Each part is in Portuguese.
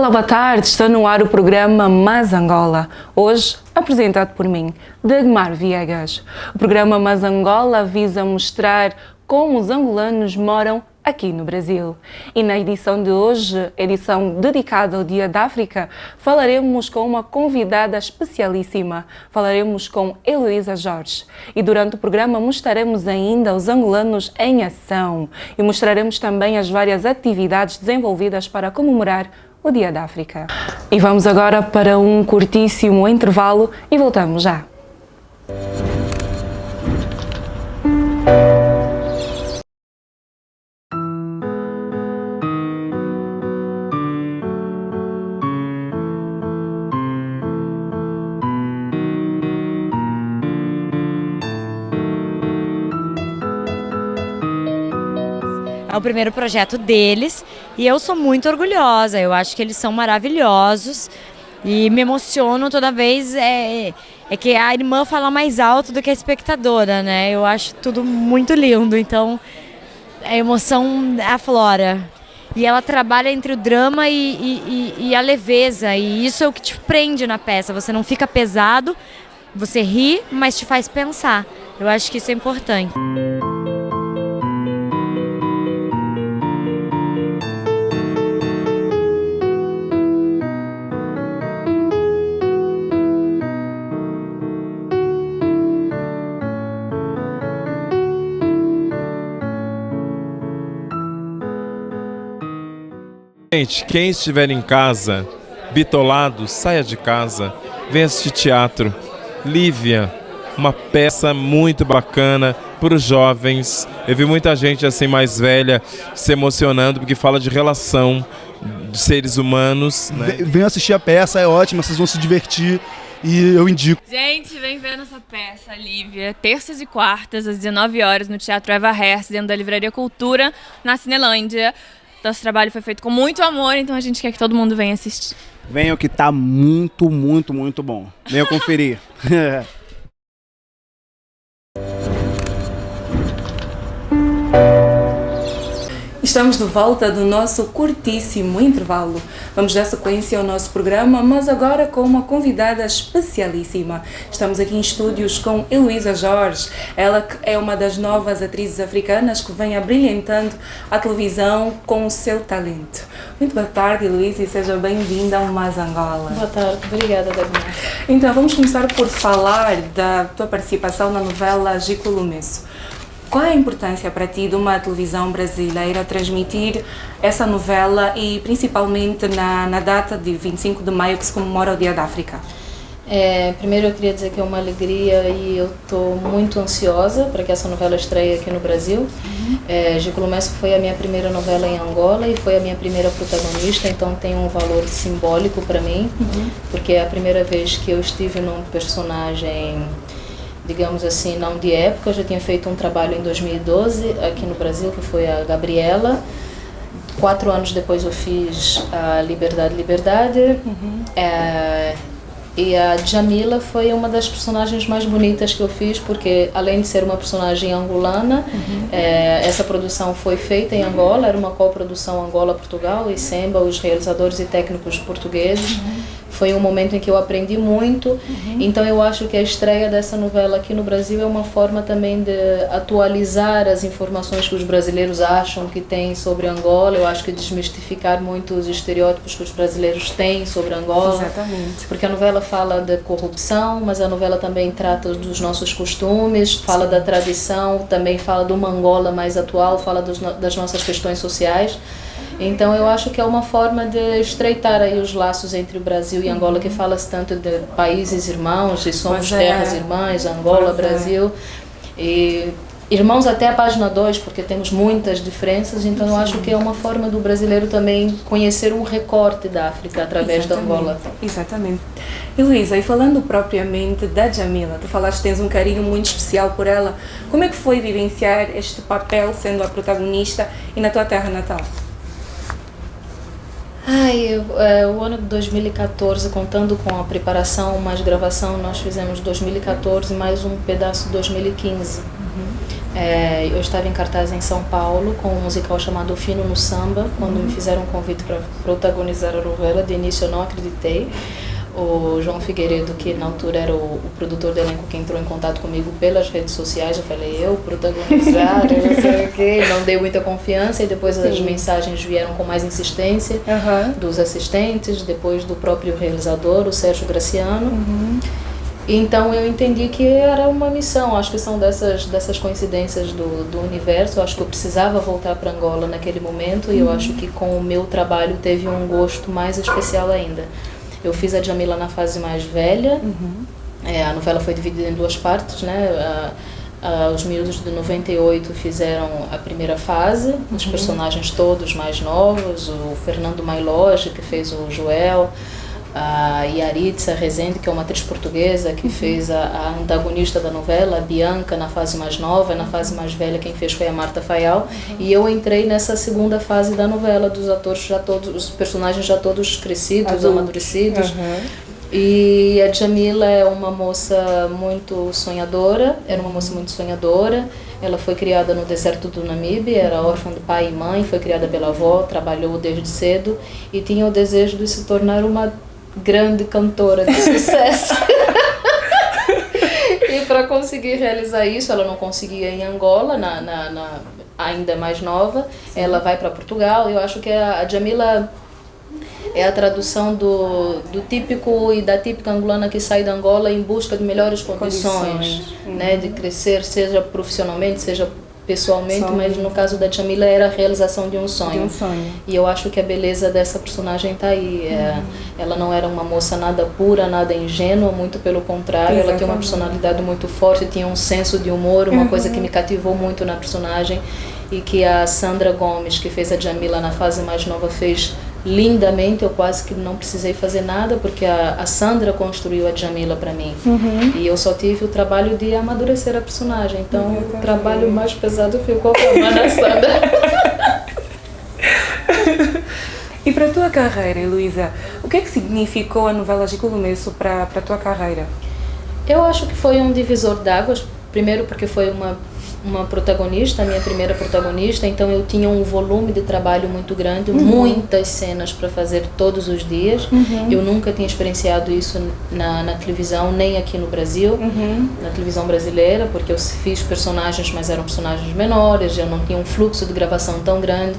Olá, boa tarde. Está no ar o programa Mais Angola. Hoje, apresentado por mim, Dagmar Viegas. O programa Mais Angola visa mostrar como os angolanos moram aqui no Brasil. E na edição de hoje, edição dedicada ao Dia da África, falaremos com uma convidada especialíssima. Falaremos com Heloísa Jorge. E durante o programa mostraremos ainda os angolanos em ação. E mostraremos também as várias atividades desenvolvidas para comemorar o Dia da África. E vamos agora para um curtíssimo intervalo e voltamos já. É o primeiro projeto deles e eu sou muito orgulhosa, eu acho que eles são maravilhosos e me emociono toda vez, é que a irmã fala mais alto do que a espectadora, né? Eu acho tudo muito lindo, então a emoção aflora. E ela trabalha entre o drama e a leveza, e isso é o que te prende na peça, você não fica pesado, você ri, mas te faz pensar. Eu acho que isso é importante. Gente, quem estiver em casa, bitolado, saia de casa, venha assistir teatro. Lívia, uma peça muito bacana para os jovens. Eu vi muita gente assim mais velha se emocionando porque fala de relação de seres humanos, né? Venham assistir a peça, é ótima, vocês vão se divertir e eu indico. Gente, vem ver nossa peça, Lívia, terças e quartas, às 19 horas, no Teatro Eva Herz, dentro da Livraria Cultura, na Cinelândia. Nosso trabalho foi feito com muito amor, então a gente quer que todo mundo venha assistir. Venham que tá muito, muito, muito bom. Venham conferir. Estamos de volta do nosso curtíssimo intervalo. Vamos dar sequência ao nosso programa, mas agora com uma convidada especialíssima. Estamos aqui em estúdios com Heloísa Jorge. Ela é uma das novas atrizes africanas que vem abrilhantando a televisão com o seu talento. Muito boa tarde, Heloísa, e seja bem-vinda ao Mais Angola. Boa tarde, obrigada, Dagmar. Então, vamos começar por falar da tua participação na novela Giculumeço. Qual é a importância para ti de uma televisão brasileira transmitir essa novela e principalmente na data de 25 de maio que se comemora o Dia da África? Primeiro eu queria dizer que é uma alegria e eu estou muito ansiosa para que essa novela estreie aqui no Brasil. Giculumeço foi a minha primeira novela em Angola e foi a minha primeira protagonista, então tem um valor simbólico para mim, porque é a primeira vez que eu estive num personagem, digamos assim, não de época. Eu já tinha feito um trabalho em 2012 aqui no Brasil, que foi a Gabriela. 4 anos depois eu fiz a Liberdade. E a Djamila foi uma das personagens mais bonitas que eu fiz, porque além de ser uma personagem angolana, essa produção foi feita em Angola, era uma coprodução Angola-Portugal e Semba, os realizadores e técnicos portugueses. Foi um momento em que eu aprendi muito, então eu acho que a estreia dessa novela aqui no Brasil é uma forma também de atualizar as informações que os brasileiros acham que têm sobre Angola. Eu acho que desmistificar muito os estereótipos que os brasileiros têm sobre Angola. Exatamente. Porque a novela fala da corrupção, mas a novela também trata dos nossos costumes, fala da tradição, também fala de uma Angola mais atual, fala das nossas questões sociais. Então eu acho que é uma forma de estreitar aí os laços entre o Brasil e Angola, que fala-se tanto de países irmãos, e somos terras irmãs, Angola, Brasil, e irmãos até a página 2, porque temos muitas diferenças, então eu acho que é uma forma do brasileiro também conhecer um recorte da África através da Angola. Exatamente. Heloísa, e falando propriamente da Djamila, tu falaste que tens um carinho muito especial por ela. Como é que foi vivenciar este papel sendo a protagonista e na tua terra natal? O ano de 2014, contando com a preparação mais gravação, nós fizemos 2014 mais um pedaço de 2015. Eu estava em cartaz em São Paulo com um musical chamado Fino no Samba. Quando me fizeram um convite para protagonizar a novela, de início eu não acreditei. O João Figueiredo, que na altura era o produtor do elenco, que entrou em contato comigo pelas redes sociais, eu falei, eu protagonizar, eu não sei o quê, não dei muita confiança, e depois as mensagens vieram com mais insistência dos assistentes, depois do próprio realizador, o Sérgio Graciano. Então eu entendi que era uma missão. Acho que são dessas coincidências do universo. Eu acho que eu precisava voltar para Angola naquele momento, e eu acho que com o meu trabalho teve um gosto mais especial ainda. Eu fiz a Djamila na fase mais velha. A novela foi dividida em 2 partes, né? Os miúdos de 98 fizeram a primeira fase, os personagens todos mais novos, o Fernando Mailoge, que fez o Joel, a Yaritza Rezende, que é uma atriz portuguesa, que fez a antagonista da novela, a Bianca, na fase mais nova, e na fase mais velha quem fez foi a Marta Fayal. E eu entrei nessa segunda fase da novela, dos atores já todos, os personagens já todos crescidos, amadurecidos. E a Djamila é uma moça muito sonhadora, era uma moça muito sonhadora. Ela foi criada no deserto do Namibe, era órfã de pai e mãe, foi criada pela avó, trabalhou desde cedo e tinha o desejo de se tornar uma grande cantora de sucesso. E para conseguir realizar isso, ela não conseguia em Angola, ainda mais nova. Ela vai para Portugal. Eu acho que a Djamila é a tradução do típico e da típica angolana que sai da Angola em busca de melhores condições. Né, de crescer, seja profissionalmente, seja pessoalmente, mas no caso da Djamila era a realização de um sonho. E eu acho que a beleza dessa personagem está aí. Ela não era uma moça nada pura, nada ingênua, muito pelo contrário. Ela tinha uma personalidade muito forte, tinha um senso de humor, uma coisa que me cativou muito na personagem, e que a Sandra Gomes, que fez a Djamila na fase mais nova, fez lindamente. Eu quase que não precisei fazer nada, porque a Sandra construiu a Djamila para mim. E eu só tive o trabalho de amadurecer a personagem. Então o trabalho mais pesado ficou com a Mana Sandra. E para a tua carreira, Heloísa, o que é que significou a novela Gigolomeço para a tua carreira? Eu acho que foi um divisor d'águas. Primeiro porque foi uma protagonista, a minha primeira protagonista, então eu tinha um volume de trabalho muito grande, muitas cenas para fazer todos os dias. Eu nunca tinha experienciado isso na televisão, nem aqui no Brasil, na televisão brasileira, porque eu fiz personagens, mas eram personagens menores, eu não tinha um fluxo de gravação tão grande.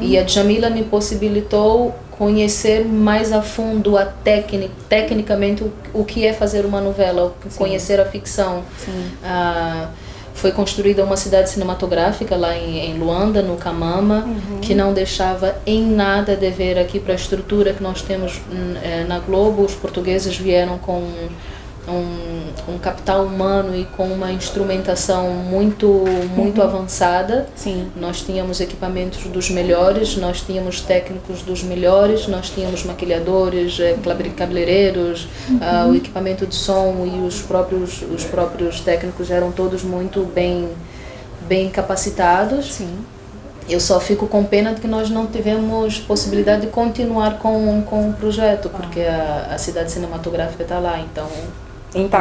E a Djamila me possibilitou conhecer mais a fundo tecnicamente o que é fazer uma novela, conhecer a ficção. Foi construída uma cidade cinematográfica lá em Luanda, no Kamama, que não deixava em nada de ver aqui para a estrutura que nós temos na Globo. Os portugueses vieram com um capital humano e com uma instrumentação muito avançada. Nós tínhamos equipamentos dos melhores, nós tínhamos técnicos dos melhores, nós tínhamos maquilhadores, cabeleireiros, o equipamento de som e os próprios técnicos eram todos muito bem capacitados. Eu só fico com pena de que nós não tivemos possibilidade de continuar com o projeto, porque a cidade cinematográfica está lá, então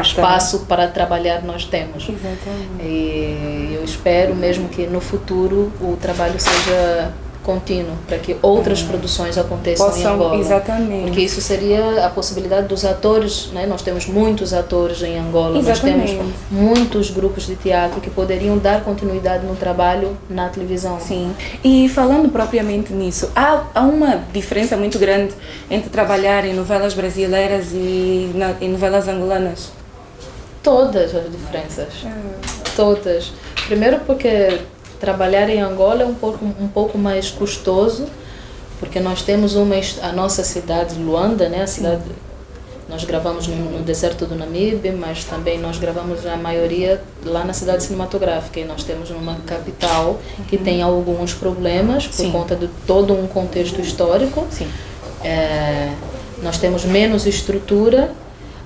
espaço para trabalhar nós temos. Exatamente. E eu espero mesmo que no futuro o trabalho seja contínuo, para que outras produções aconteçam em Angola. Exatamente. Porque isso seria a possibilidade dos atores, né? Nós temos muitos atores em Angola, nós temos muitos grupos de teatro que poderiam dar continuidade no trabalho na televisão. E falando propriamente nisso, há uma diferença muito grande entre trabalhar em novelas brasileiras e em novelas angolanas? Todas as diferenças. Todas. Primeiro porque trabalhar em Angola é um pouco mais custoso, porque nós temos a nossa cidade, Luanda, né? A cidade, nós gravamos no deserto do Namibe, mas também nós gravamos a maioria lá na cidade cinematográfica, e nós temos uma capital que tem alguns problemas por conta de todo um contexto histórico. Nós temos menos estrutura,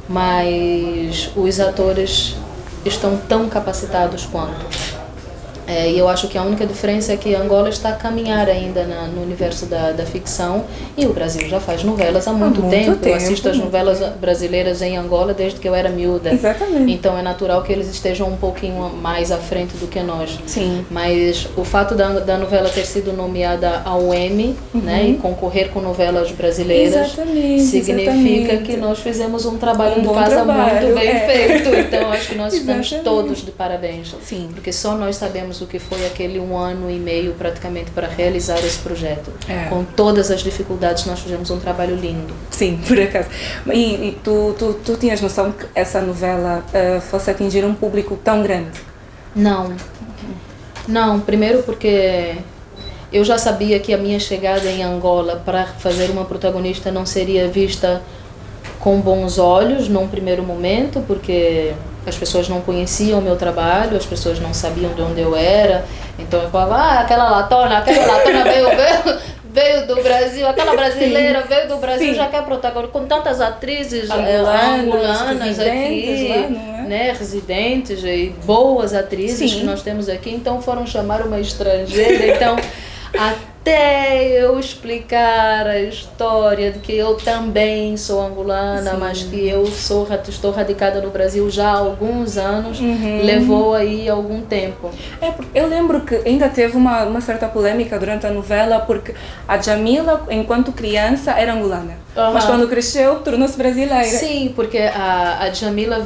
mas os atores estão tão capacitados quanto. E eu acho que a única diferença é que Angola está a caminhar ainda no universo da ficção e o Brasil já faz novelas há muito tempo. Eu assisto as novelas brasileiras em Angola desde que eu era miúda. Exatamente. Então é natural que eles estejam um pouquinho mais à frente do que nós. Sim. Mas o fato da novela ter sido nomeada ao Emmy, né, e concorrer com novelas brasileiras, significa que nós fizemos um trabalho de casa muito bem feito. Então acho que nós estamos todos de parabéns. Sim. Porque só nós sabemos o que foi aquele 1 ano e meio praticamente para realizar esse projeto. Com todas as dificuldades nós fizemos um trabalho lindo. Sim, por acaso. E tu tinhas noção que essa novela fosse atingir um público tão grande? Não. Não, primeiro porque eu já sabia que a minha chegada em Angola para fazer uma protagonista não seria vista com bons olhos num primeiro momento, porque as pessoas não conheciam o meu trabalho, as pessoas não sabiam de onde eu era. Então eu falava, aquela latona veio do Brasil, aquela brasileira veio do Brasil, já quer protagonista, com tantas atrizes angolanas aqui, lá, né, residentes e boas atrizes que nós temos aqui, então foram chamar uma estrangeira, então até eu explicar a história de que eu também sou angolana, mas que eu estou radicada no Brasil já há alguns anos, levou aí algum tempo. Eu lembro que ainda teve uma certa polêmica durante a novela, porque a Djamila, enquanto criança, era angolana. Mas quando cresceu, tornou-se brasileira. Sim, porque a Djamila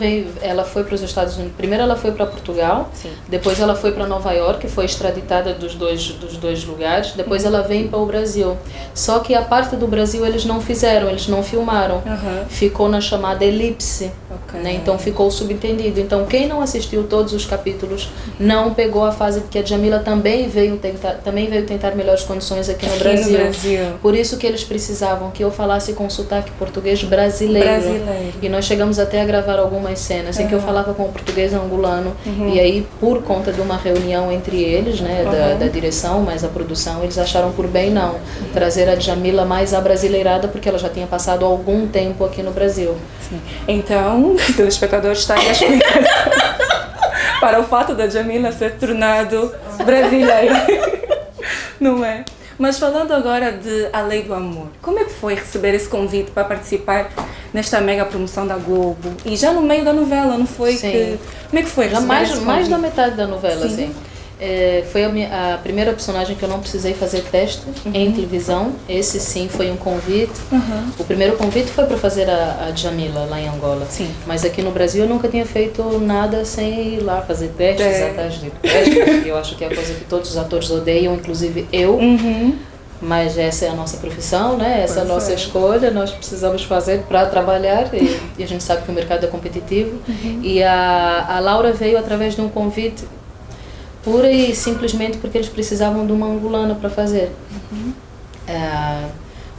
ela foi para os Estados Unidos. Primeiro ela foi para Portugal, depois ela foi para Nova York, foi extraditada dos dois lugares, depois ela vem para o Brasil. Só que a parte do Brasil eles não fizeram, eles não filmaram. Ficou na chamada elipse, né? Então ficou subentendido. Então quem não assistiu todos os capítulos não pegou a fase de que a Djamila também veio tentar melhores condições aqui no Brasil. Por isso que eles precisavam que eu falasse com sotaque português brasileiro. E nós chegamos até a gravar algumas cenas em que eu falava com o português angolano, e aí por conta de uma reunião entre eles, né, da direção, mais a produção, eles acharam por bem não trazer a Djamila mais abrasileirada, porque ela já tinha passado algum tempo aqui no Brasil. Então, o telespectador está aí a explicação para o fato da Djamila ser tornado brasileira. Não é? Mas falando agora de A Lei do Amor, como é que foi receber esse convite para participar nesta mega promoção da Globo? E já no meio da novela, não foi? Sim. Como é que foi receber esse convite? Mais da metade da novela, sim. Foi a primeira personagem que eu não precisei fazer teste em televisão. Esse sim foi um convite. O primeiro convite foi para fazer a Djamila lá em Angola. Mas aqui no Brasil eu nunca tinha feito nada sem ir lá fazer testes atrás de testes. Eu acho que é a coisa que todos os atores odeiam, inclusive eu. Mas essa é a nossa profissão, né? Essa é a nossa escolha, nós precisamos fazer para trabalhar e a gente sabe que o mercado é competitivo. E a Laura veio através de um convite pura e simplesmente porque eles precisavam de uma angolana para fazer.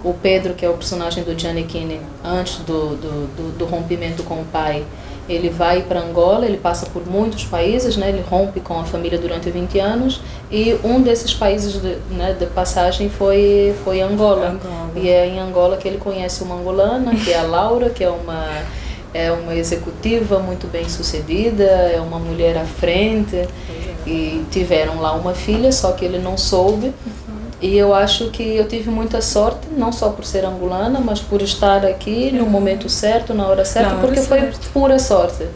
O Pedro, que é o personagem do Gianni Kine, antes do rompimento com o pai, ele vai para Angola, ele passa por muitos países, né? Ele rompe com a família durante 20 anos e um desses países de passagem foi Angola. E é em Angola que ele conhece uma angolana, que é a Laura, que é uma executiva muito bem sucedida, é uma mulher à frente, e tiveram lá uma filha, só que ele não soube. E eu acho que eu tive muita sorte, não só por ser angolana, mas por estar aqui no momento certo, na hora certa, porque foi pura sorte.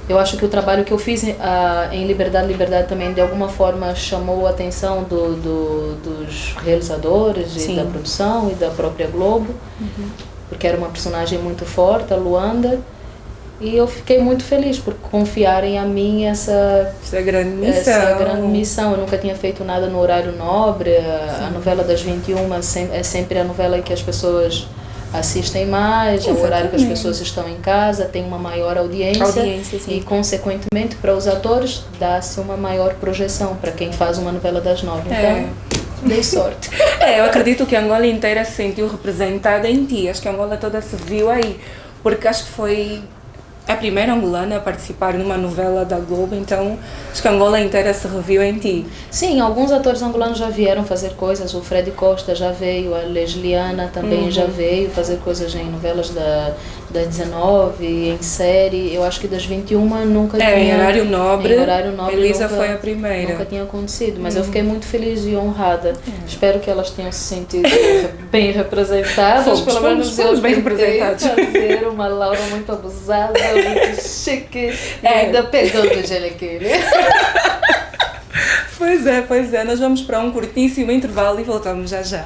Eu acho que o trabalho que eu fiz em Liberdade também de alguma forma chamou a atenção dos realizadores e da produção e da própria Globo, porque era uma personagem muito forte, a Luanda. E eu fiquei muito feliz por confiarem a mim essa grande missão. Eu nunca tinha feito nada no horário nobre. A novela das 21 é sempre a novela em que as pessoas assistem mais, é o horário que as pessoas estão em casa, tem uma maior audiência e, consequentemente, para os atores, dá-se uma maior projeção para quem faz uma novela das 9. Então, dei sorte. Eu acredito que a Angola inteira se sentiu representada em ti. Acho que a Angola toda se viu aí, porque acho que foi a primeira angolana a participar numa novela da Globo, então acho que a Angola inteira se reviu em ti. Sim, alguns atores angolanos já vieram fazer coisas, o Fred Costa já veio, a Lesliana também já veio fazer coisas em novelas das 19 em série. Eu acho que das 21 nunca tinha. Em horário nobre. Em horário nobre Elisa nunca, foi a primeira. Nunca tinha acontecido, mas eu fiquei muito feliz e honrada. Espero que elas tenham se sentido bem representadas. Pelo menos eu bem tentei representados. fazer uma Laura muito abusada, muito chique, e ainda pegando o Gelequele. Pois é. Nós vamos para um curtíssimo intervalo e voltamos já já.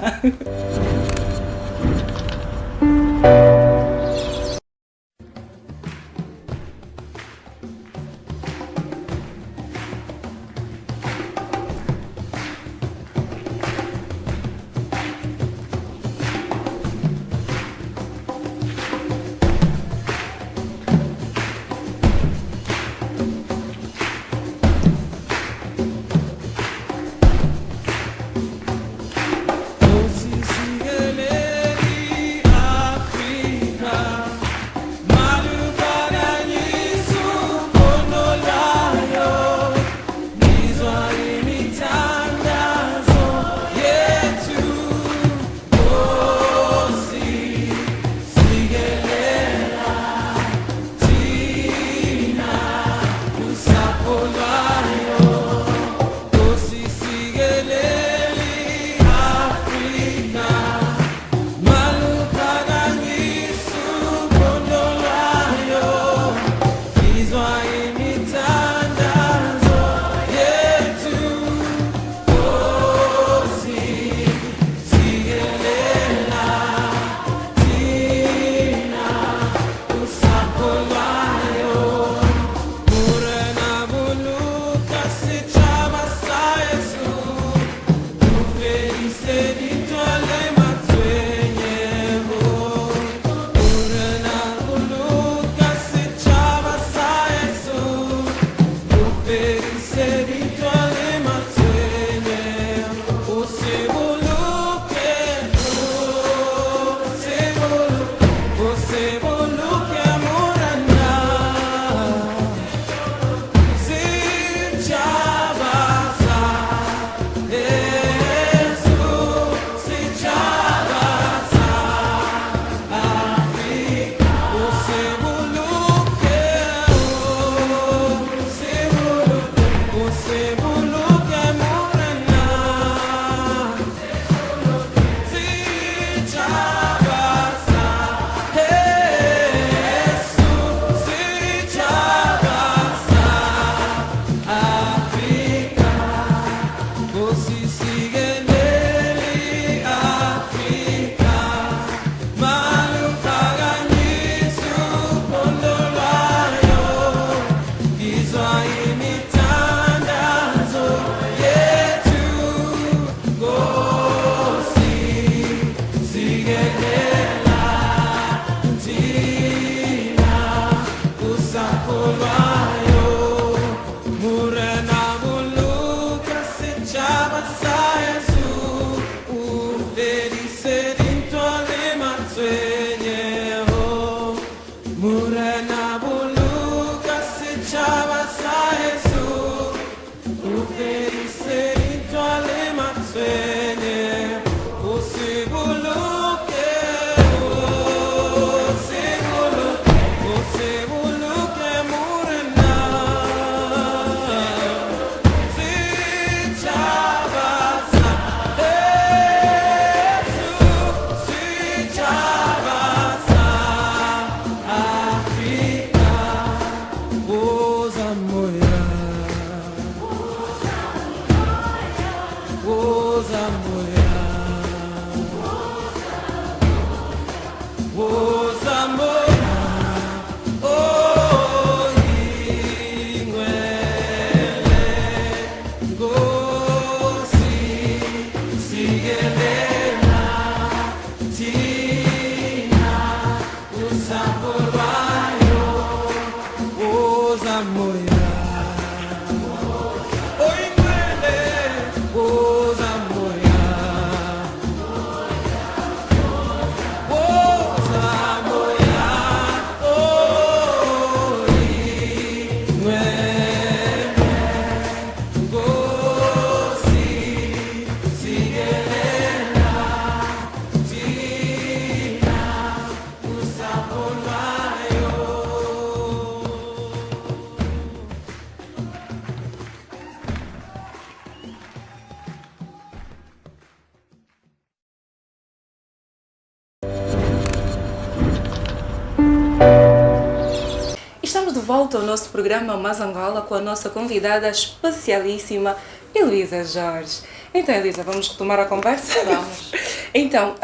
volta ao nosso programa Mais Angola com a nossa convidada especialíssima, Heloísa Jorge. Então, Heloísa, vamos retomar a conversa? Vamos. Então,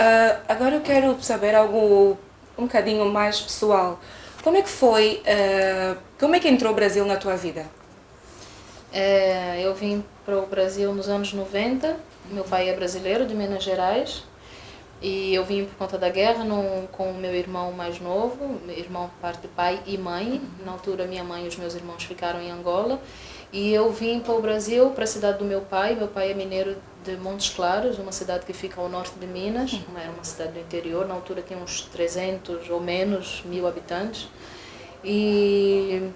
agora eu quero saber algo um bocadinho mais pessoal. Como é que foi, como é que entrou o Brasil na tua vida? Eu vim para o Brasil nos anos 90. Meu pai é brasileiro, de Minas Gerais. E eu vim por conta da guerra com o meu irmão mais novo, meu irmão por parte de pai e mãe. Na altura, minha mãe e os meus irmãos ficaram em Angola. E eu vim para o Brasil, para a cidade do meu pai. Meu pai é mineiro de Montes Claros, uma cidade que fica ao norte de Minas. Era uma cidade do interior, na altura tinha uns 300 ou menos mil habitantes. E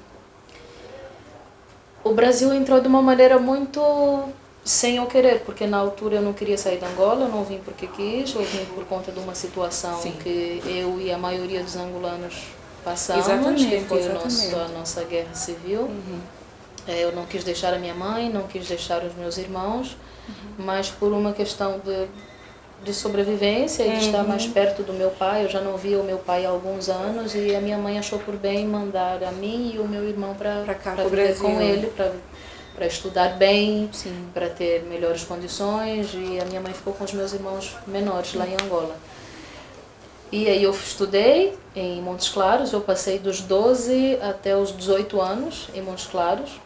o Brasil entrou de uma maneira muito sem eu querer, porque na altura eu não queria sair de Angola, eu não vim porque quis, eu vim por conta de uma situação que eu e a maioria dos angolanos passamos, que foi a nossa guerra civil. Eu não quis deixar a minha mãe, não quis deixar os meus irmãos, mas por uma questão de sobrevivência e de estar mais perto do meu pai. Eu já não via o meu pai há alguns anos e a minha mãe achou por bem mandar a mim e o meu irmão para viver com ele, para estudar bem, para ter melhores condições, e a minha mãe ficou com os meus irmãos menores lá em Angola. E aí eu estudei em Montes Claros, eu passei dos 12 até os 18 anos em Montes Claros.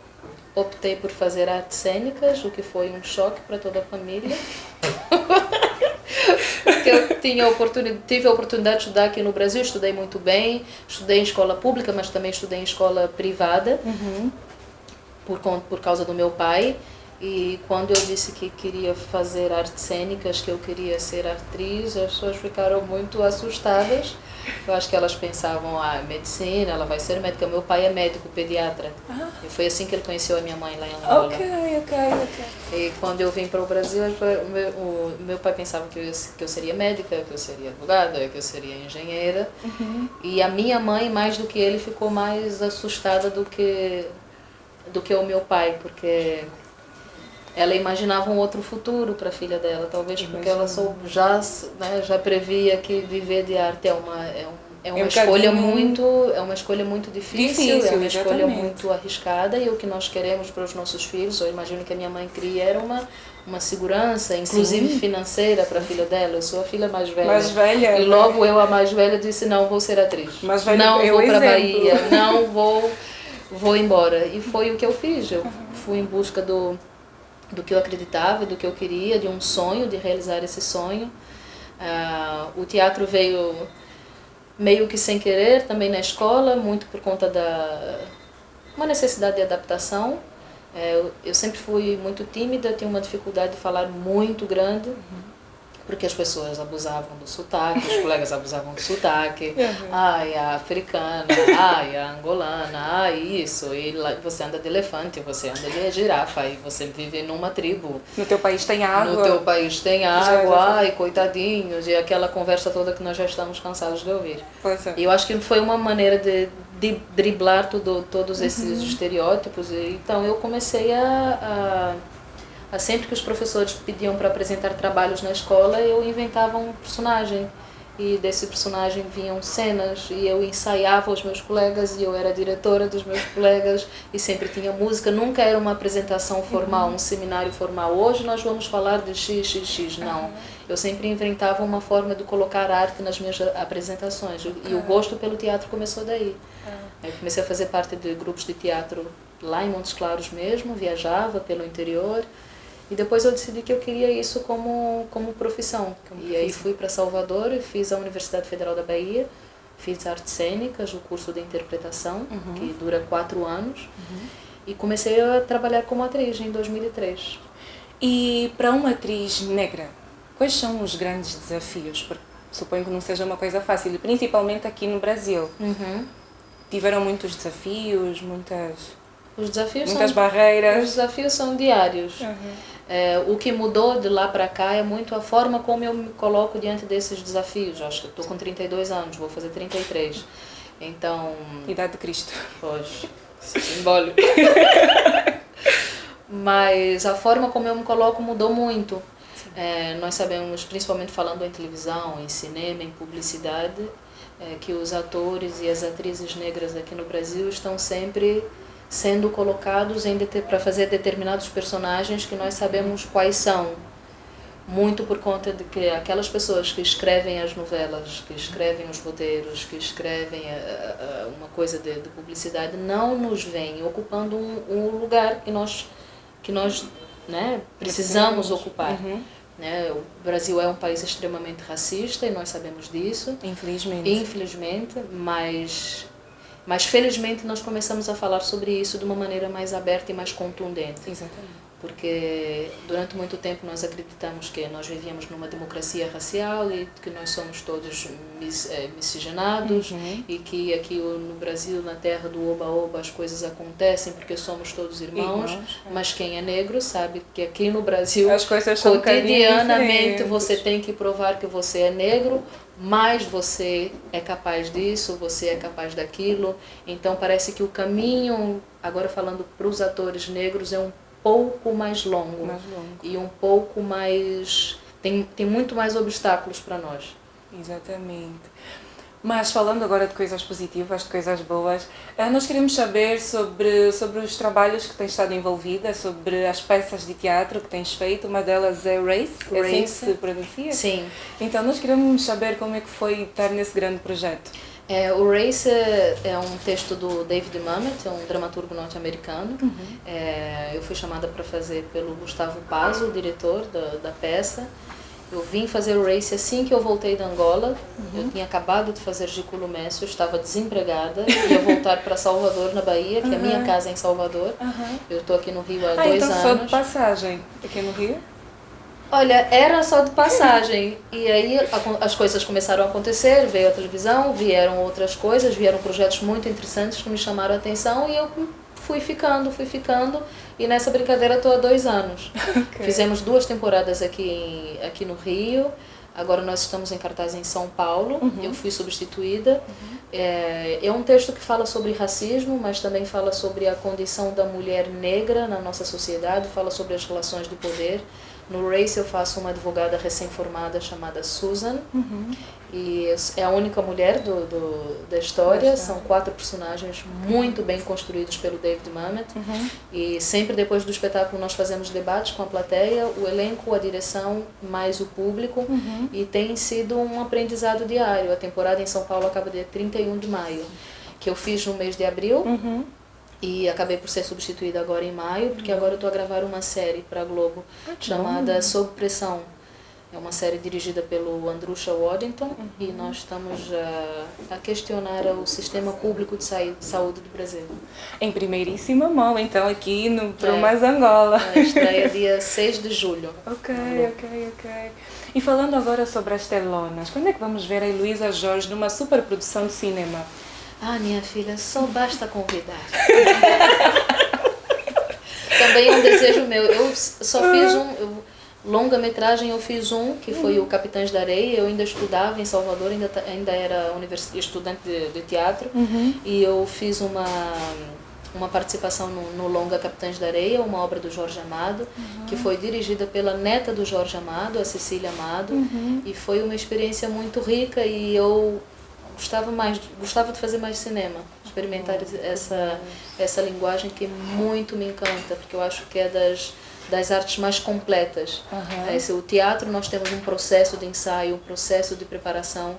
Optei por fazer artes cênicas, o que foi um choque para toda a família. Porque eu tive a oportunidade de estudar aqui no Brasil, estudei muito bem, estudei em escola pública, mas também estudei em escola privada. Por causa do meu pai, e quando eu disse que queria fazer artes cênicas, que eu queria ser atriz, as pessoas ficaram muito assustadas. Eu acho que elas pensavam, medicina, ela vai ser médica. Meu pai é médico, pediatra. E foi assim que ele conheceu a minha mãe lá em Angola. Ok. E quando eu vim para o Brasil, o meu pai pensava que eu seria médica, que eu seria advogada, que eu seria engenheira. E a minha mãe, mais do que ele, ficou mais assustada do que o meu pai, porque ela imaginava um outro futuro para a filha dela, talvez porque ela já previa que viver de arte é uma escolha muito difícil, é uma escolha muito arriscada, e o que nós queremos para os nossos filhos, eu imagino que a minha mãe queria, era uma segurança, inclusive financeira, para a filha dela. Eu sou a filha mais velha. E logo eu, a mais velha, disse, não vou ser atriz, não vou para a Bahia, não vou embora. E foi o que eu fiz. Eu fui em busca do que eu acreditava, do que eu queria, de um sonho, de realizar esse sonho. O teatro veio meio que sem querer também na escola, muito por conta uma necessidade de adaptação. Eu sempre fui muito tímida, tinha uma dificuldade de falar muito grande, porque as pessoas abusavam do sotaque, os colegas abusavam do sotaque. Ai, a africana, ai, a angolana, ai, isso. E lá você anda de elefante, você anda de girafa, e você vive numa tribo. No teu país tem água. No teu país tem água, ai, coitadinhos. E aquela conversa toda que nós já estamos cansados de ouvir. E eu acho que foi uma maneira de driblar todos esses estereótipos. E, então eu comecei sempre que os professores pediam para apresentar trabalhos na escola, eu inventava um personagem. E desse personagem vinham cenas, e eu ensaiava os meus colegas, e eu era diretora dos meus colegas, e sempre tinha música. Nunca era uma apresentação formal, um seminário formal. Hoje nós vamos falar de XXX. Não. Eu sempre inventava uma forma de colocar arte nas minhas apresentações. E o gosto pelo teatro começou daí. Eu comecei a fazer parte de grupos de teatro lá em Montes Claros mesmo, viajava pelo interior. E depois eu decidi que eu queria isso como profissão. E aí fui para Salvador e fiz a Universidade Federal da Bahia, fiz artes cênicas, o curso de interpretação, que dura 4 anos, e comecei a trabalhar como atriz em 2003. E para uma atriz negra, quais são os grandes desafios? Porque suponho que não seja uma coisa fácil, principalmente aqui no Brasil. Tiveram muitos desafios, muitas barreiras. Os desafios são diários. O que mudou de lá para cá é muito a forma como eu me coloco diante desses desafios. Acho que estou com 32 anos, vou fazer 33. Então... Idade de Cristo. Pois, simbólico. Mas a forma como eu me coloco mudou muito. Nós sabemos, principalmente falando em televisão, em cinema, em publicidade, que os atores e as atrizes negras aqui no Brasil estão sempre sendo colocados para fazer determinados personagens que nós sabemos quais são. Muito por conta de que aquelas pessoas que escrevem as novelas, que escrevem os roteiros, que escrevem uma coisa de publicidade, não nos veem ocupando um lugar que nós né, precisamos ocupar. Né? O Brasil é um país extremamente racista e nós sabemos disso. Infelizmente, mas felizmente nós começamos a falar sobre isso de uma maneira mais aberta e mais contundente. Exatamente. Porque durante muito tempo nós acreditamos que nós vivíamos numa democracia racial e que nós somos todos miscigenados e que aqui no Brasil, na terra do oba-oba, as coisas acontecem porque somos todos irmãos. Mas quem é negro sabe que aqui no Brasil, as coisas são cotidianamente, você tem que provar que você é negro, mas você é capaz disso, você é capaz daquilo. Então parece que o caminho, agora falando para os atores negros, é um pouco mais longo. E um pouco mais... Tem muito mais obstáculos para nós. Exatamente. Mas falando agora de coisas positivas, de coisas boas, nós queremos saber sobre os trabalhos que tens estado envolvida, sobre as peças de teatro que tens feito. Uma delas é Race, é assim que se pronuncia? Sim. Então nós queremos saber como é que foi estar nesse grande projeto. O Race é um texto do David Mamet, é um dramaturgo norte-americano. Eu fui chamada para fazer pelo Gustavo Pazzo, o diretor da peça. Eu vim fazer o Race assim que eu voltei da Angola. Eu tinha acabado de fazer Giculo Mécio, estava desempregada, ia voltar para Salvador, na Bahia, que a minha casa é em Salvador. Eu estou aqui no Rio há 2 anos. Então só de passagem aqui no Rio? Olha, era só de passagem. E aí as coisas começaram a acontecer, veio a televisão, vieram outras coisas, vieram projetos muito interessantes que me chamaram a atenção e eu fui ficando. E nessa brincadeira estou há 2 anos. Fizemos 2 temporadas aqui no Rio. Agora nós estamos em cartaz em São Paulo. Eu fui substituída. É um texto que fala sobre racismo, mas também fala sobre a condição da mulher negra na nossa sociedade, fala sobre as relações de poder. No Race eu faço uma advogada recém-formada chamada Susan, e é a única mulher da história. São 4 personagens muito bem construídos pelo David Mamet, e sempre depois do espetáculo nós fazemos debates com a plateia, o elenco, a direção, mais o público, e tem sido um aprendizado diário. A temporada em São Paulo acaba dia 31 de maio, que eu fiz no mês de abril, e acabei por ser substituída agora em maio, porque agora eu estou a gravar uma série para a Globo chamada Sob Pressão. É uma série dirigida pelo Andrusha Waddington e nós estamos a questionar o sistema público de saúde do Brasil. Em primeiríssima mão, então, aqui no Mais Angola. Estreia dia 6 de julho. Ok. E falando agora sobre as telonas, quando é que vamos ver a Heloísa Jorge numa superprodução de cinema? Minha filha, só basta convidar. Também é um desejo meu. Eu só fiz longa-metragem, eu fiz que foi o Capitães da Areia. Eu ainda estudava em Salvador, ainda era estudante de teatro. E eu fiz uma participação no longa Capitães da Areia, uma obra do Jorge Amado, que foi dirigida pela neta do Jorge Amado, a Cecília Amado. E foi uma experiência muito rica e eu gostava de fazer mais cinema, experimentar essa linguagem que muito me encanta, porque eu acho que é das artes mais completas. O teatro nós temos um processo de ensaio, um processo de preparação.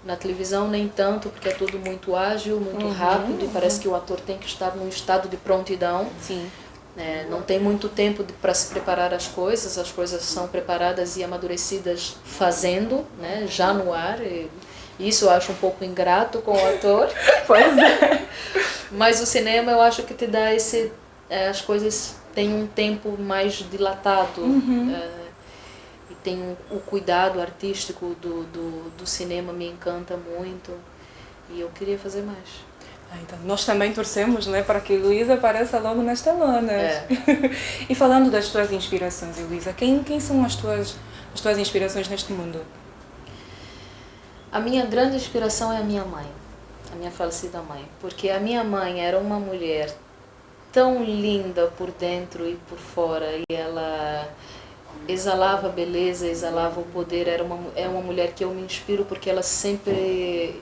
Na televisão nem tanto, porque é tudo muito ágil, muito rápido, e parece que o ator tem que estar num estado de prontidão. Sim. Não tem muito tempo para se preparar as coisas são preparadas e amadurecidas fazendo, né, já no ar. Isso eu acho um pouco ingrato com o ator. Pois é. Mas o cinema eu acho que te dá as coisas têm um tempo mais dilatado. E tem o cuidado artístico do cinema me encanta muito. E eu queria fazer mais. Então, nós também torcemos, né, para que a Heloísa apareça logo nas telonas. E falando das tuas inspirações, Heloísa, quem são as tuas inspirações neste mundo? A minha grande inspiração é a minha mãe, a minha falecida mãe, porque a minha mãe era uma mulher tão linda por dentro e por fora, e exalava beleza, exalava o poder. É uma mulher que eu me inspiro porque ela sempre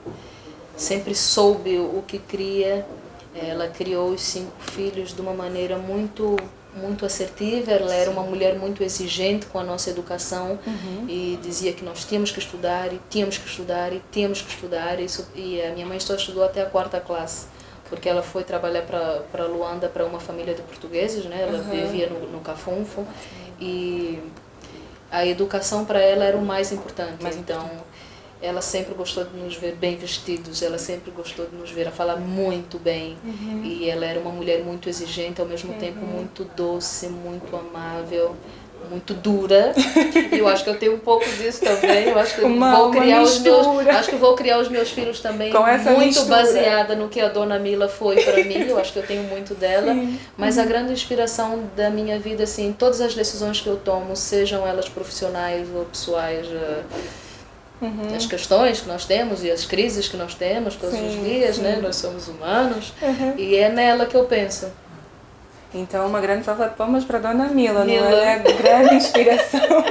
soube o que cria. Ela criou os 5 filhos de uma maneira muito assertiva. Ela era uma mulher muito exigente com a nossa educação e dizia que nós tínhamos que estudar e tínhamos que estudar e tínhamos que estudar. E a minha mãe só estudou até a 4ª classe, porque ela foi trabalhar para Luanda, para uma família de portugueses, né? Ela vivia no Cafunfo e a educação para ela era o mais importante. Então, ela sempre gostou de nos ver bem vestidos, ela sempre gostou de nos ver a falar muito bem. E ela era uma mulher muito exigente, ao mesmo tempo muito doce, muito amável, muito dura. E eu acho que eu tenho um pouco disso também. Eu acho que vou criar os meus filhos também muito baseada no que a Dona Mila foi para mim. Eu acho que eu tenho muito dela. Mas a grande inspiração da minha vida, assim, todas as decisões que eu tomo, sejam elas profissionais ou pessoais, as questões que nós temos e as crises que nós temos todos os dias, né? Nós somos humanos e é nela que eu penso. Então, uma grande salva de palmas para a Dona Mila, não é? A grande inspiração.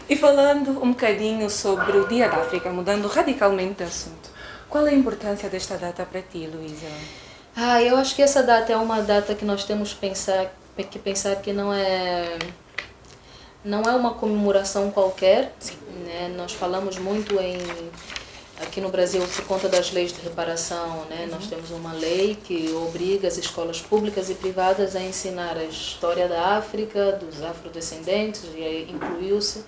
E falando um bocadinho sobre o Dia da África, mudando radicalmente de assunto, qual é a importância desta data para ti, Luísa? Eu acho que essa data é uma data que nós temos que pensar que não é uma comemoração qualquer, né? Nós falamos muito aqui no Brasil por conta das leis de reparação, né? Nós temos uma lei que obriga as escolas públicas e privadas a ensinar a história da África, dos afrodescendentes, e aí incluiu-se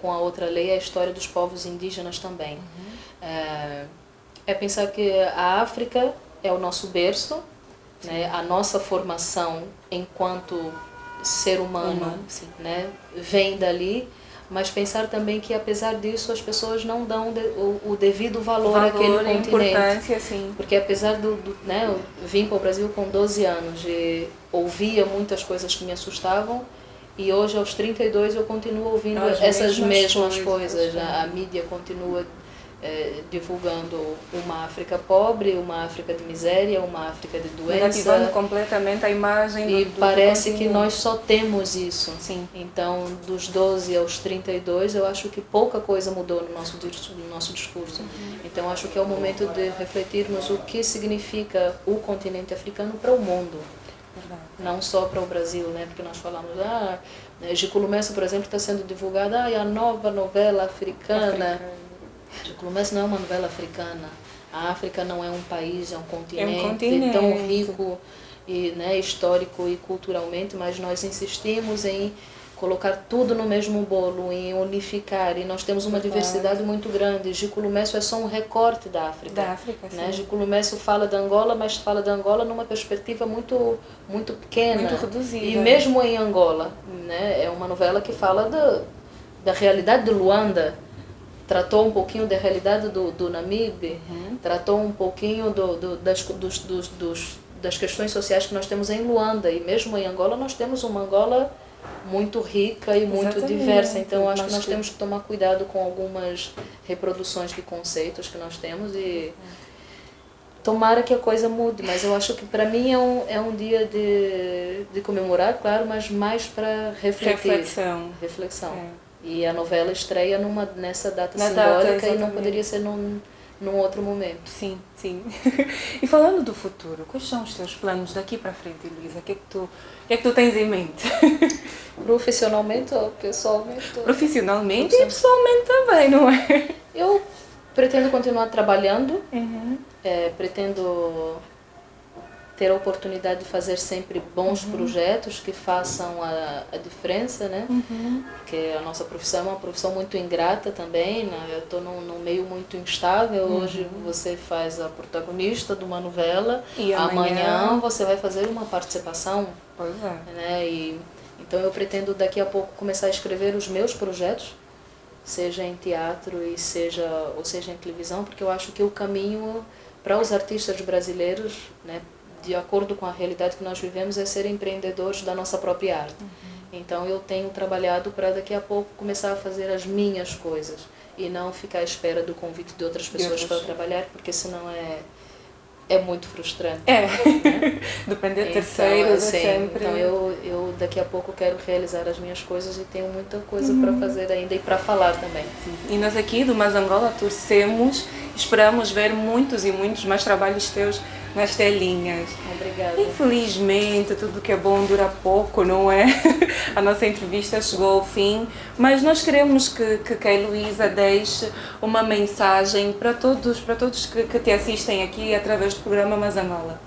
com a outra lei a história dos povos indígenas também. É pensar que a África é o nosso berço, né? A nossa formação enquanto ser humano, né, vem dali, mas pensar também que apesar disso as pessoas não dão o devido valor àquele continente, porque apesar né, eu vim para o Brasil com 12 anos e ouvia muitas coisas que me assustavam e hoje aos 32 eu continuo ouvindo essas mesmas coisas. A mídia continua divulgando uma África pobre, uma África de miséria, uma África de doença. Negativando completamente a imagem e parece que nós só temos isso. Então, dos 12 aos 32, eu acho que pouca coisa mudou no nosso discurso. Então, acho que é o momento de refletirmos o que significa o continente africano para o mundo. Não só para o Brasil, né? Porque nós falamos, Giculumesso, por exemplo, está sendo divulgada, a nova novela africana. Giculumesso não é uma novela africana. A África não é um país, é um continente tão rico e, né, histórico e culturalmente, mas nós insistimos em colocar tudo no mesmo bolo, em unificar, e nós temos uma diversidade muito grande. Giculumesso é só um recorte da África. Né? Giculumesso fala de Angola, mas fala de Angola numa perspectiva muito pequena. Muito reduzida. E mesmo em Angola, né, é uma novela que fala da realidade de Luanda. Tratou um pouquinho da realidade do Namibe, tratou um pouquinho das questões sociais que nós temos em Luanda, e mesmo em Angola nós temos uma Angola muito rica e muito diversa, então acho que nós temos que tomar cuidado com algumas reproduções de conceitos que nós temos e tomara que a coisa mude, mas eu acho que para mim é um dia de comemorar, claro, mas mais para refletir. Reflexão. E a novela estreia nessa data simbólica e não poderia ser num outro momento. Sim. E falando do futuro, quais são os teus planos daqui para frente, Luísa? O que é que tu tens em mente? Profissionalmente ou pessoalmente? Profissionalmente e pessoalmente também, não é? Eu pretendo continuar trabalhando, pretendo ter a oportunidade de fazer sempre bons projetos que façam a diferença, né? Porque a nossa profissão é uma profissão muito ingrata também, né? Eu estou num meio muito instável. Hoje você faz a protagonista de uma novela e amanhã você vai fazer uma participação. Pois é. Né? Então eu pretendo daqui a pouco começar a escrever os meus projetos, seja em teatro ou seja em televisão, porque eu acho que o caminho para os artistas brasileiros, né, de acordo com a realidade que nós vivemos, é ser empreendedores da nossa própria arte. Então eu tenho trabalhado para daqui a pouco começar a fazer as minhas coisas e não ficar à espera do convite de outras pessoas para trabalhar, porque senão é muito frustrante. É, depende de terceiros, assim, sempre. Então eu daqui a pouco quero realizar as minhas coisas e tenho muita coisa para fazer ainda e para falar também. E nós aqui do Mazangola torcemos, esperamos ver muitos e muitos mais trabalhos teus nas telinhas. Obrigada. Infelizmente, tudo que é bom dura pouco, não é? A nossa entrevista chegou ao fim, mas nós queremos que a Heloísa deixe uma mensagem para todos que te assistem aqui através do programa Mazangola.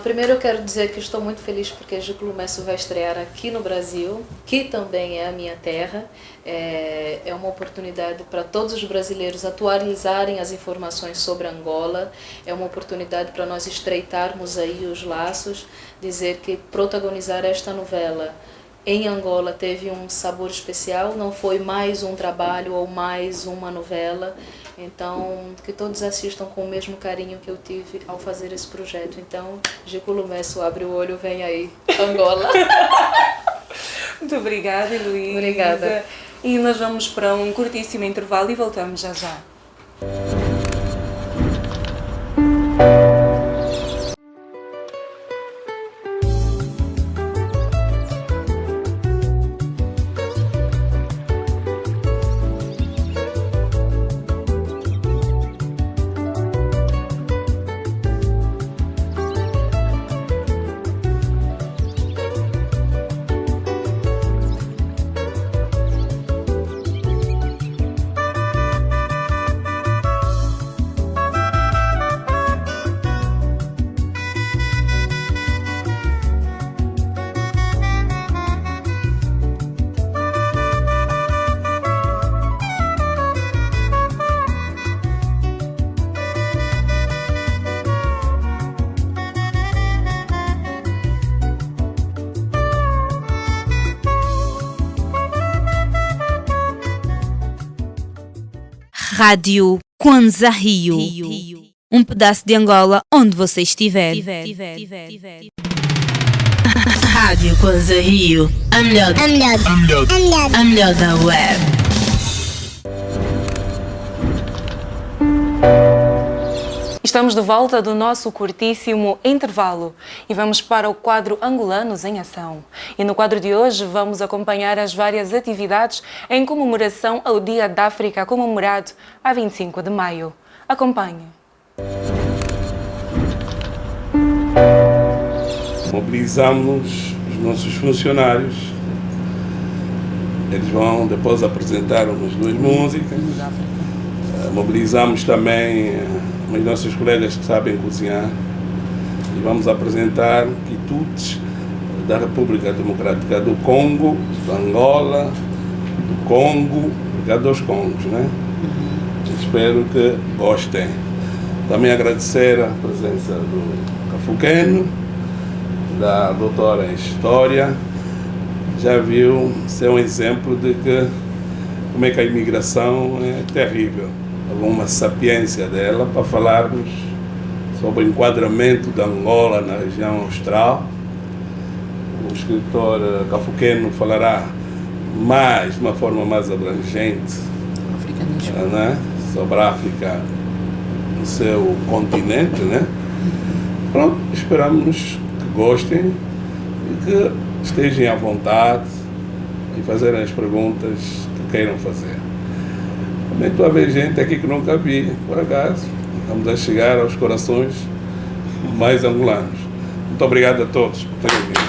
Primeiro eu quero dizer que estou muito feliz porque Jiculumesso vai estrear aqui no Brasil, que também é a minha terra. É uma oportunidade para todos os brasileiros atualizarem as informações sobre Angola. É uma oportunidade para nós estreitarmos aí os laços, dizer que protagonizar esta novela em Angola teve um sabor especial, não foi mais um trabalho ou mais uma novela. Então, que todos assistam com o mesmo carinho que eu tive ao fazer esse projeto. Então, Jiculumesso, abre o olho, vem aí, Angola. Muito obrigada, Heloísa. Obrigada. E nós vamos para um curtíssimo intervalo e voltamos já já. Rádio Kwanza Rio. Um pedaço de Angola onde você estiver. Rádio Kwanza Rio. A melhor da web. Estamos de volta do nosso curtíssimo intervalo e vamos para o quadro Angolanos em Ação. E no quadro de hoje vamos acompanhar as várias atividades em comemoração ao Dia da África, comemorado a 25 de maio. Acompanhe. Mobilizamos os nossos funcionários. Eles vão depois apresentar umas 2 músicas. Mobilizamos também os nossos colegas que sabem cozinhar e vamos apresentar quitutes da República Democrática do Congo, da Angola, do Congo, dos Congos, né? Espero que gostem. Também agradecer a presença do Cafuqueno, da doutora em História. Já viu ser um exemplo de que como é que a imigração é terrível. Alguma sapiência dela para falarmos sobre o enquadramento de Angola na região austral. O escritor Cafuqueno falará de uma forma mais abrangente, né, sobre a África no seu continente, né? Pronto, esperamos que gostem e que estejam à vontade e fazerem as perguntas que queiram fazer. Também estou a ver gente aqui que nunca vi, por acaso. Estamos a chegar aos corações mais angolanos. Muito obrigado a todos por terem vindo.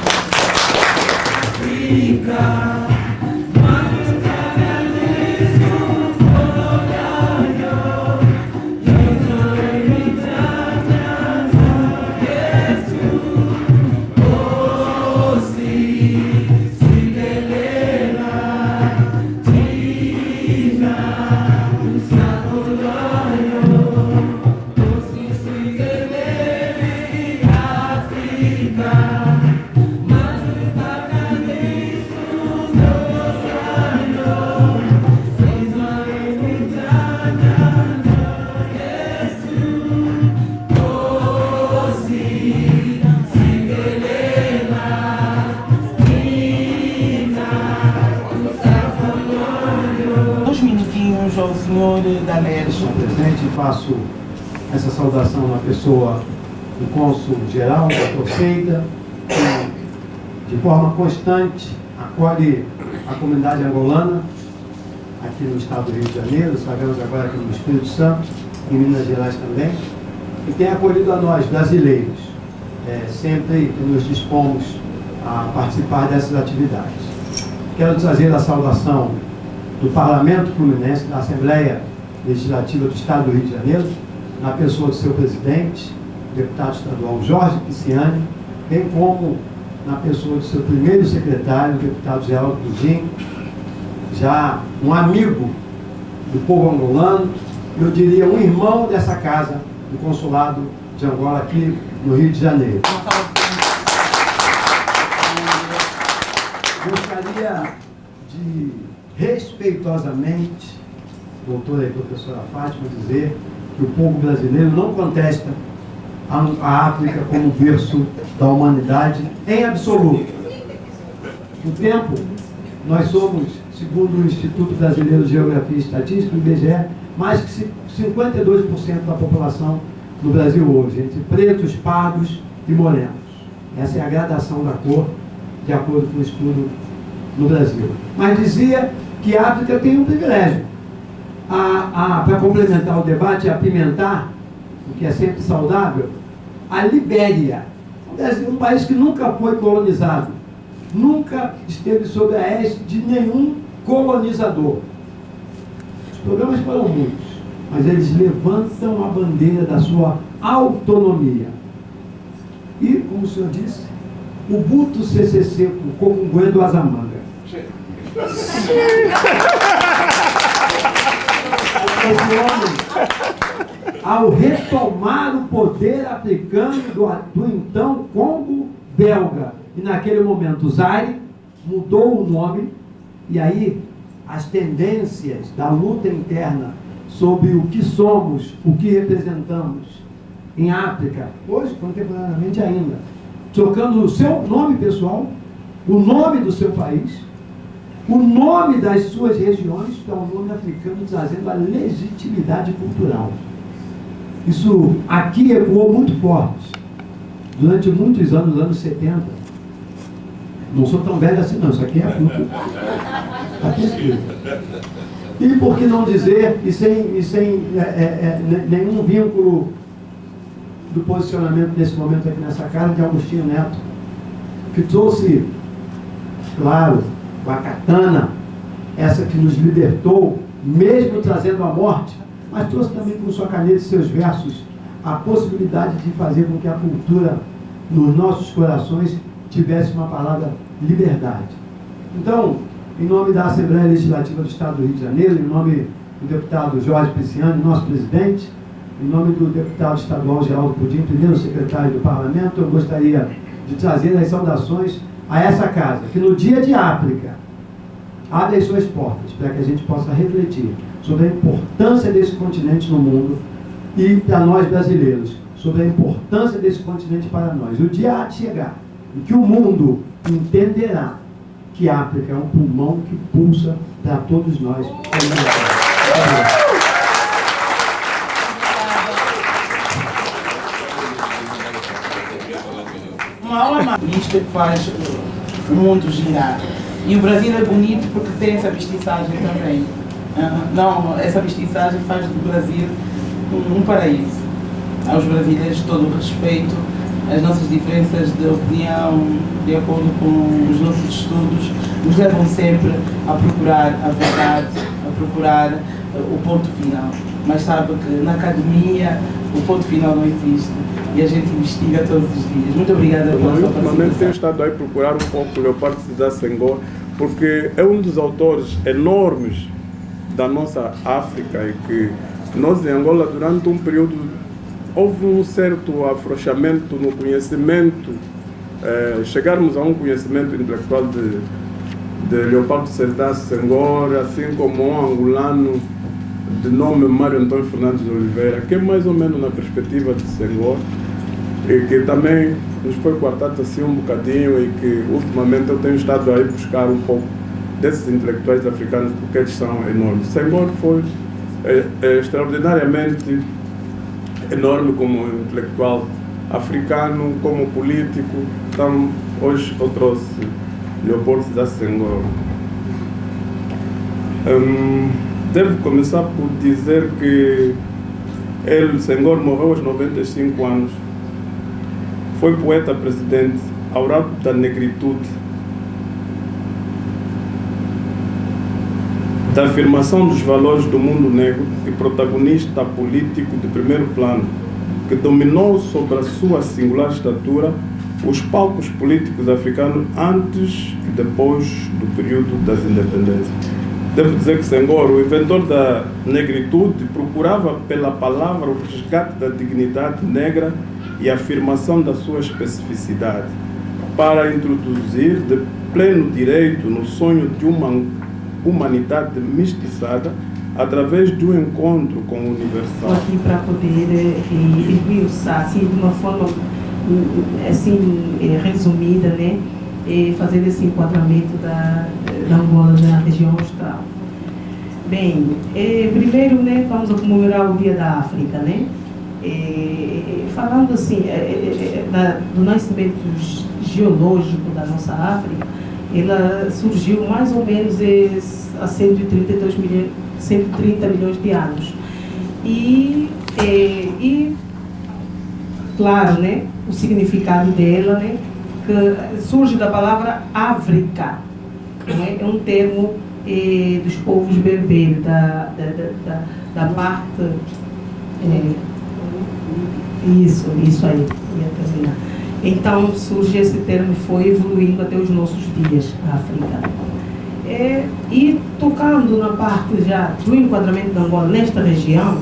Ao senhor da NERJ, simplesmente faço essa saudação na pessoa do cônsul-geral, Dr. Seida, que de forma constante acolhe a comunidade angolana aqui no estado do Rio de Janeiro, sabemos agora aqui no Espírito Santo, em Minas Gerais também, e tem acolhido a nós, brasileiros, sempre que nos dispomos a participar dessas atividades. Quero trazer a saudação do Parlamento Fluminense, da Assembleia Legislativa do Estado do Rio de Janeiro, na pessoa do seu presidente, o deputado estadual Jorge Pisciani, bem como na pessoa do seu primeiro secretário, o deputado Geraldo Pudim, já um amigo do povo angolano, eu diria um irmão dessa casa, do consulado de Angola aqui no Rio de Janeiro. Gostaria de respeitosamente, doutora e professora Fátima, dizer que o povo brasileiro não contesta a África como berço da humanidade em absoluto. No tempo, nós somos, segundo o Instituto Brasileiro de Geografia e Estatística, o IBGE, mais que 52% da população no Brasil hoje, entre pretos, pardos e morenos. Essa é a gradação da cor, de acordo com o estudo no Brasil. Mas dizia que a África tem um privilégio. Para complementar o debate e apimentar, o que é sempre saudável, a Libéria, um país que nunca foi colonizado, nunca esteve sob a égide de nenhum colonizador. Os problemas foram muitos, mas eles levantam a bandeira da sua autonomia. E, como o senhor disse, o Buto CCC, o Comunguê do Azamanga. Esse homem, ao retomar o poder africano do então Congo belga, e naquele momento Zaire, mudou o nome, e aí as tendências da luta interna sobre o que somos, o que representamos em África, hoje, contemporaneamente ainda, trocando o seu nome pessoal, o nome do seu país, o nome das suas regiões para o nome africano, trazendo a legitimidade cultural. Isso aqui ecoou muito forte, durante muitos anos, nos anos 70. Não sou tão velho assim não, isso aqui é fruto. Aqui é escrito. E por que não dizer, e sem nenhum vínculo do posicionamento nesse momento aqui nessa casa, de Agostinho Neto, que trouxe, claro, com a katana, essa que nos libertou, mesmo trazendo a morte, mas trouxe também com sua caneta e seus versos a possibilidade de fazer com que a cultura nos nossos corações tivesse uma palavra liberdade. Então, em nome da Assembleia Legislativa do Estado do Rio de Janeiro, em nome do deputado Jorge Pisciani, nosso presidente, em nome do deputado estadual Geraldo Pudim, primeiro secretário do Parlamento, eu gostaria de trazer as saudações a essa casa, que no dia de África abre as suas portas para que a gente possa refletir sobre a importância desse continente no mundo e para nós brasileiros, sobre a importância desse continente para nós. O dia há de chegar em que o mundo entenderá que a África é um pulmão que pulsa para todos nós. Uma aula magnífica que faz o mundo girar. E o Brasil é bonito porque tem essa mestiçagem também. Não, essa mestiçagem faz do Brasil um paraíso. Aos brasileiros todo o respeito, as nossas diferenças de opinião, de acordo com os nossos estudos, nos levam sempre a procurar a verdade, a procurar o ponto final. Mas sabe que na academia o ponto final não existe e a gente investiga todos os dias. Muito obrigada pela sua participação. Ultimamente tenho estado aí procurar um pouco Leopoldo Sédar Senghor, porque é um dos autores enormes da nossa África e que nós em Angola, durante um período, houve um certo afrouxamento no conhecimento, chegarmos a um conhecimento intelectual de Leopoldo Sédar Senghor, assim como um angolano de nome Mário Antônio Fernandes de Oliveira, que é mais ou menos na perspectiva de Senghor, e que também nos foi cortado assim um bocadinho e que ultimamente eu tenho estado aí buscar um pouco desses intelectuais africanos porque eles são enormes. Senghor foi extraordinariamente enorme como intelectual africano, como político. Então, hoje eu trouxe Leopoldo Sédar Senghor. Devo começar por dizer que ele, Senghor, morreu aos 95 anos. Foi poeta presidente ao lado da negritude, da afirmação dos valores do mundo negro e protagonista político de primeiro plano, que dominou sobre a sua singular estatura os palcos políticos africanos antes e depois do período das independências. Devo dizer que Senghor, o inventor da negritude, procurava pela palavra o resgate da dignidade negra e a afirmação da sua especificidade, para introduzir de pleno direito no sonho de uma humanidade mestiçada através de um encontro com o universal. Estou aqui para poder esmiuçar assim, de uma forma assim, resumida, né? Fazer esse enquadramento da Angola na região austral. Bem, primeiro, né, vamos comemorar o Dia da África, né? Falando assim, do nascimento geológico da nossa África, ela surgiu mais ou menos há 130 milhões de anos. E claro, né, o significado dela, né, que surge da palavra África, né, é um termo dos povos berberos, da parte... Isso aí, ia terminar. Então surge esse termo e foi evoluindo até os nossos dias, África. E tocando na parte já do enquadramento da Angola nesta região,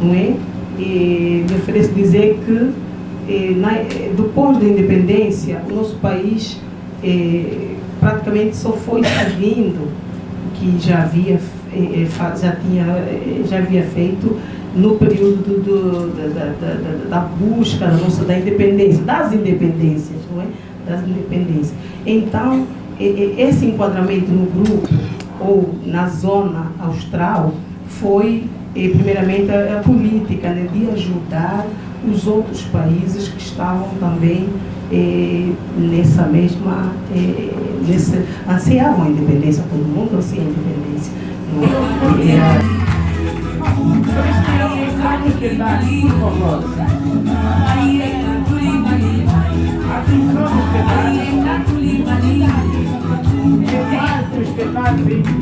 não é? Me ofereço dizer que depois da independência, o nosso país praticamente só foi seguindo o que já havia feito no período da busca da independência, das independências, não é? Das independências. Então, esse enquadramento no grupo ou na zona austral foi, primeiramente, a política, né, de ajudar os outros países que estavam também nessa mesma, ansiavam a independência, todo mundo ansia a independência.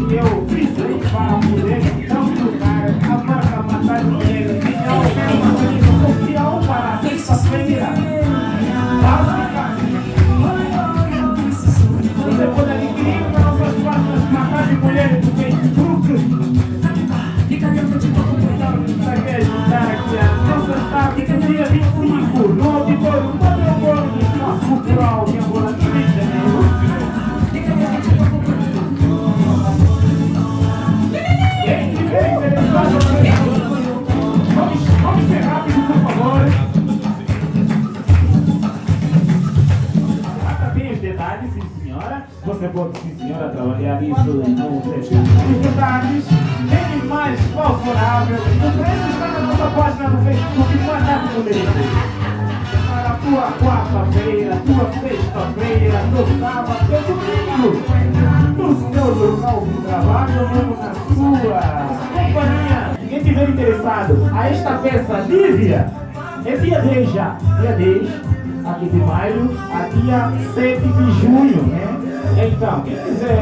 Eu fiz para poder não trocar a marca matar mulher social para sexta-feira. Você pode adquirir para nossas páginas matar mulheres do Facebook. Você quer ajudar aqui a nossa tarde no dia 25 no auditório Padrão do Espaço Cultural de Angola, Rio de Janeiro. Vamos ser rápido, por favor. Tem os detalhes, sim senhora. Você pode, sim senhora, trabalhar isso no texto. Os detalhes, bem mais favorável. O preço está na nossa página no Facebook. Mandar por dentro. Para a tua quarta-feira, tua sexta-feira, no sábado, no domingo. No seu local de trabalho, mesmo na sua companhia. Quem estiver interessado a esta peça, Lívia, é dia 10 já, dia 10 aqui de maio, a dia 7 de junho, né? Então, quem quiser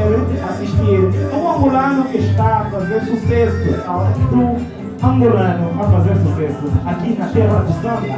assistir, um angolano que está a fazer sucesso, do angolano a fazer sucesso aqui na terra do samba.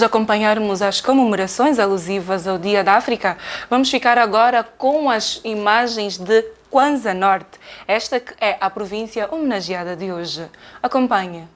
de acompanharmos as comemorações alusivas ao Dia da África, vamos ficar agora com as imagens de Kwanza Norte. Esta que é a província homenageada de hoje. Acompanhe.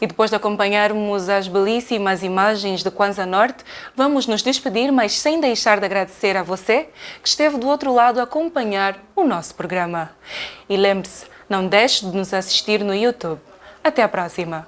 E depois de acompanharmos as belíssimas imagens de Kwanza Norte, vamos nos despedir, mas sem deixar de agradecer a você que esteve do outro lado a acompanhar o nosso programa. E lembre-se, não deixe de nos assistir no YouTube. Até a próxima!